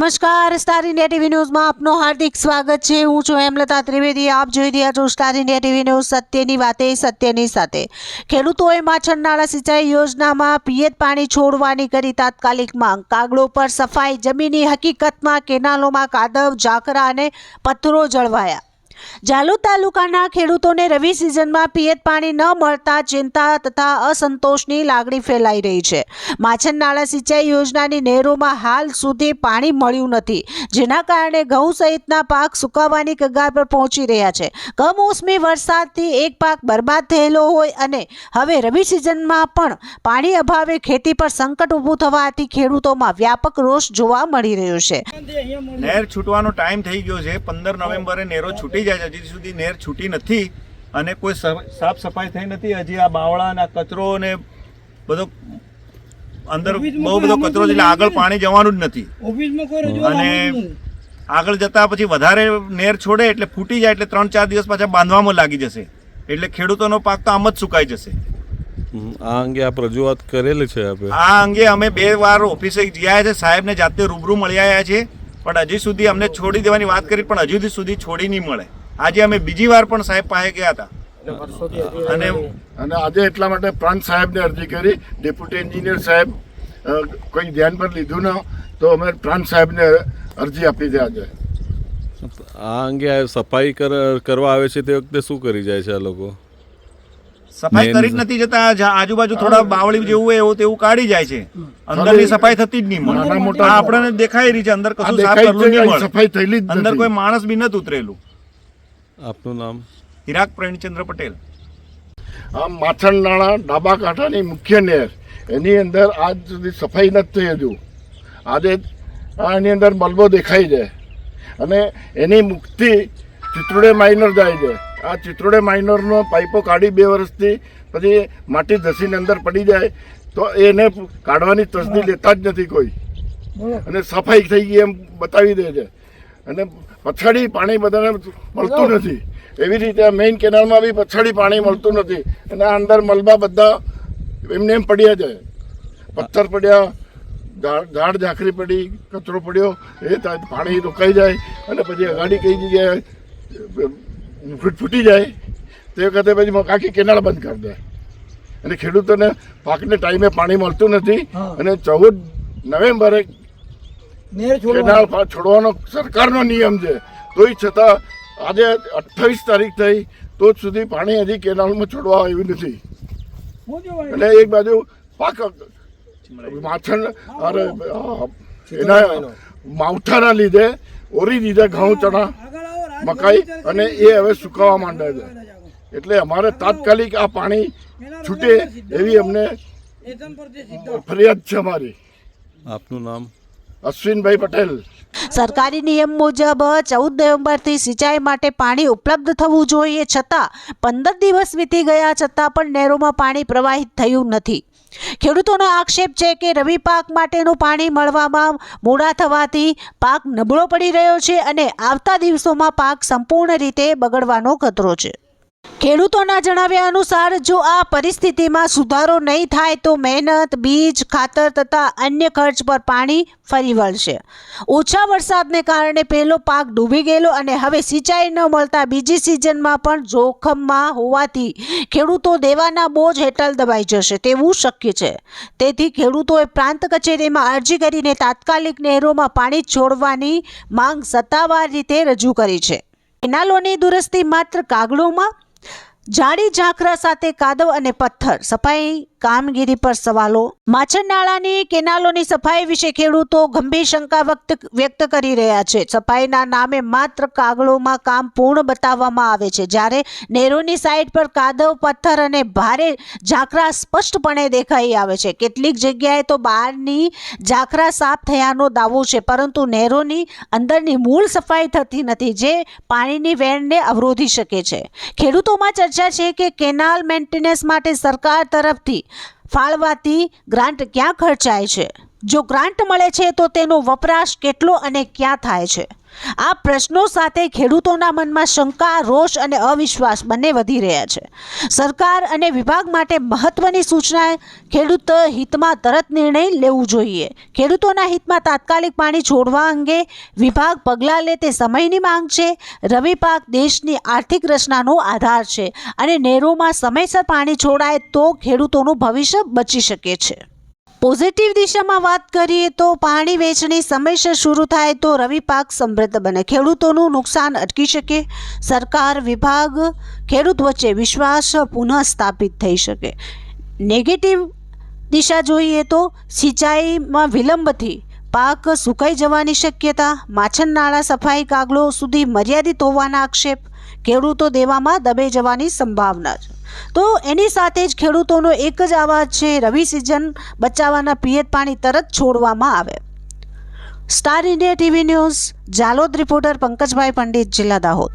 નમસ્કાર, star India TV ન્યૂઝમાં આપનું હાર્દિક સ્વાગત છે। હું છું હેમલતા ત્રિવેદી। આપ જોઈ રહ્યા છો સ્ટાર ઇન્ડિયા ટીવી ન્યૂઝ। સત્યની વાતે સત્યની સાથે। ખેડૂતોએ માછરનાળા સિંચાઈ યોજનામાં પિયત પાણી છોડવાની કરી તાત્કાલિક માંગ। કાગડો પર સફાઈ, જમીની હકીકતમાં કેનાલોમાં કાદવ, ઝાકરા અને પથ્થરો જળવાયા। જાલોદ તાલુકાના ખેડૂતોને રવિ સિઝનમાં પિયત પાણી ન મળતા ચિંતા તથા અસંતોષની લાગણી ફેલાઈ રહી છે। માછરનાળા સિંચાઈ યોજનાની નહેરોમાં હાલ સુધી પાણી મળ્યું નથી, જેના કારણે ઘઉં સહિતના પાક સુકાવાની કગાર પર પહોંચી રહ્યા છે। કમોસમી વરસાદથી એક પાક બરબાદ થયેલો હોય અને હવે રવિ સિઝનમાં પણ પાણી અભાવે ખેતી પર સંકટ ઊભું થવાથી ખેડૂતોમાં વ્યાપક રોષ જોવા મળી રહ્યો છે। નહેર છૂટવાનો ટાઈમ થઈ ગયો છે। 15 નવેમ્બરે નહેરો છૂટી જાય, હજી સુધી નહેર છૂટી નથી અને કોઈ સાફ સફાઈ થઈ નથી। હજી આ બાવળાના કચરો ને બધો અંદર બહુ બધો કચરો એટલે આગળ પાણી જવાનું જ નથી અને આગળ જતા પછી વધારે નહેર છોડે એટલે ફૂટી જાય એટલે 3-4 દિવસ પાછા બાંધવામાં લાગી જશે, એટલે ખેડૂતોનો પાક તો આમ જ સુકાઈ જશે। આ અંગે આપ રજૂઆત કરેલી છે? આ અંગે અમે 2 વાર ઓફિસે ગયા છે, સાહેબને જાતે રૂબરૂ મળી આવ્યા છે, પણ હજી સુધી અમને છોડી દેવાની વાત કરી પણ હજુ સુધી છોડી નહીં મળે। આજે અમે બીજી વાર પણ સાહેબ પાસે ગયા હતા અને આજે એટલા માટે પ્રાંત સાહેબને અરજી કરી। ડેપ્યુટી એન્જિનિયર સાહેબ કોઈ ધ્યાન પર લીધું ન તો અમે પ્રાંત સાહેબને અરજી આપી છે। આજે આ અંગે સફાઈ કરવા આવે છે તે વખતે શું કરી જાય છે આ લોકો? સફાઈ કરી જ નથી જતા, આજુબાજુ થોડા બાવળી જેવું હોય એવું તેવું કાઢી જાય છે, અંદરની સફાઈ થતી જ નહીં મળે। આપણને દેખાઈ રહી છે અંદર કશું સાફ કરવું નહીં મળે, સફાઈ થયેલી જ અંદર કોઈ માણસ બી નથી ઉતરેલું। આપનું નામ? હિરાક પ્રેમચંદ્ર પટેલ। આ માછરનાળા ડાબા કાંઠાની મુખ્ય નહેર, એની અંદર આજ સુધી સફાઈ નથી થઈ હજુ। આજે આની અંદર મલબો દેખાઈ જાય અને એની મુક્તિ ચિત્રોડે માઇનર જાય છે। આ ચિત્રોડે માઇનરનો પાઇપો કાઢી 2 વર્ષથી પછી માટી ધસીને અંદર પડી જાય તો એને કાઢવાની તસદી લેતા જ નથી કોઈ, અને સફાઈ થઈ ગઈ એમ બતાવી દે છે અને પછાડી પાણી બધાને મળતું નથી। એવી રીતે આ મેઇન કેનાલમાં બી પછાડી પાણી મળતું નથી અને આ અંદર મલબા બધા એમને એમ પડ્યા છે, પથ્થર પડ્યા, ઝાડ ઝાંખરી પડી, કચરો પડ્યો, એ પાણી રોકાઈ જાય અને પછી અગાડી કઈ જગ્યાએ ફૂટી જાય તે વખતે પછી આખી કેનાલ બંધ કરી દે અને ખેડૂતોને પાકને ટાઈમે પાણી મળતું નથી અને 14 નવેમ્બરે કેનાલ છોડવાનો સરકારનો નિયમ છે, તોય છતાં આજે 28 તારીખ થઈ તો જ સુધી પાણી હજી કેનાલમાં છોડવા આવ્યું નથી। એટલે એક બાજુ પાક માછણ એના માવઠાના લીધે ઓરી દીધા ઘઉં, ચણા, મકાઈ અને એ હવે સુકાવા માંડે છે, એટલે અમારે તાત્કાલિક આ પાણી છૂટે એવી અમને ફરિયાદ છે અમારી। આપનું નામ? અશ્વિનભાઈ પટેલ। સરકારી નિયમ મુજબ 14 નવેમ્બરથી સિંચાઈ માટે પાણી ઉપલબ્ધ થવું જોઈએ, છતાં 15 દિવસ વીતી ગયા છતાં પણ નહેરોમાં પાણી પ્રવાહિત થયું નથી। ખેડૂતોનો આક્ષેપ છે કે રવિ પાક માટેનું પાણી મળવામાં મોડા થવાથી પાક નબળો પડી રહ્યો છે અને આવતા દિવસોમાં પાક સંપૂર્ણ રીતે બગડવાનો ખતરો છે। ખેડૂતોના જણાવ્યા અનુસાર જો આ પરિસ્થિતિમાં સુધારો નહીં થાય તો મહેનત, બીજ, ખાતર તથા અન્ય ખર્ચ પર પાણી ફરી વળશે। ઓછા વરસાદને કારણે પહેલો પાક ડૂબી ગયેલો અને હવે સિંચાઈ ન મળતા બીજી સિઝનમાં પણ જોખમમાં હોવાથી ખેડૂતો દેવાના બોજ હેઠળ દબાઈ જશે તેવું શક્ય છે। તેથી ખેડૂતોએ પ્રાંત કચેરીમાં અરજી કરીને તાત્કાલિક નહેરોમાં પાણી છોડવાની માંગ સત્તાવાર રીતે રજૂ કરી છે। કેનાલોની દુરસ્તી માત્ર કાગડોમાં, જાડી ઝાંખરા સાથે કાદવ અને પથ્થર, સફાઈ કામગીરી પર સવાલો। માછરનાળાની કેનાલોની સફાઈ વિશે ખેડૂતો ગંભીર શંકા વ્યક્ત કરી રહ્યા છે। સફાઈના નામે માત્ર કાગળોમાં કામ પૂર્ણ બતાવવામાં આવે છે, જ્યારે નહેરોની સાઈડ પર કાદવ, પથ્થર અને ભારે ઝાંખરા સ્પષ્ટપણે દેખાઈ આવે છે। કેટલીક જગ્યાએ તો બહારની ઝાંખરા સાફ થયાનો દાવો છે, પરંતુ નહેરોની અંદરની મૂળ સફાઈ થતી નથી, જે પાણીની વહેણને અવરોધી શકે છે। ખેડૂતોમાં ચર્ચા છે કે કેનાલ મેન્ટેનન્સ માટે સરકાર તરફથી ફાળવાતી ગ્રાન્ટ ક્યાં ખર્ચાય છે? જો ગ્રાન્ટ મળે છે તો તેનો વપરાશ કેટલો અને ક્યાં થાય છે? આ પ્રશ્નો સાથે ખેડૂતોના મનમાં શંકા, રોષ અને અવિશ્વાસ બંને વધી રહ્યા છે. સરકાર અને વિભાગ માટે મહત્વની સૂચના: ખેડૂત હિતમાં તરત નિર્ણય લેવું જોઈએ. ખેડૂતોના હિતમાં તાત્કાલિક પાણી છોડવા અંગે વિભાગ પગલાં લે તે સમયની માંગ છે. રવિ પાક દેશની આર્થિક રચનાનો આધાર છે અને નહેરોમાં સમયસર પાણી છોડાય તો ખેડૂતોનું ભવિષ્ય બચી શકે છે. પોઝિટિવ દિશામાં વાત કરીએ તો પાણી વેચણી સમયસર શરૂ થાય તો રવિ પાક સમૃદ્ધ બને, ખેડૂતોનું નુકસાન અટકી શકે, સરકાર, વિભાગ, ખેડૂત વચ્ચે વિશ્વાસ પુનઃ સ્થાપિત થઈ શકે. નેગેટિવ દિશા જોઈએ તો સિંચાઈમાં વિલંબથી પાક સુકાઈ જવાની શક્યતા, માછન નાળા સફાઈ કાગળો સુધી મર્યાદિત હોવાના આક્ષેપ, ખેડૂતો દેવામાં દબાઈ જવાની સંભાવના છે. તો એની સાથે જ ખેડૂતોનો એક જ અવાજ છે: રવિ સિઝન બચાવવાના પિયત પાણી તરત છોડવામાં આવે. Star India TV news, Jhalod reporter Pankajbhai Pandit, જિલ્લા દાહોદ.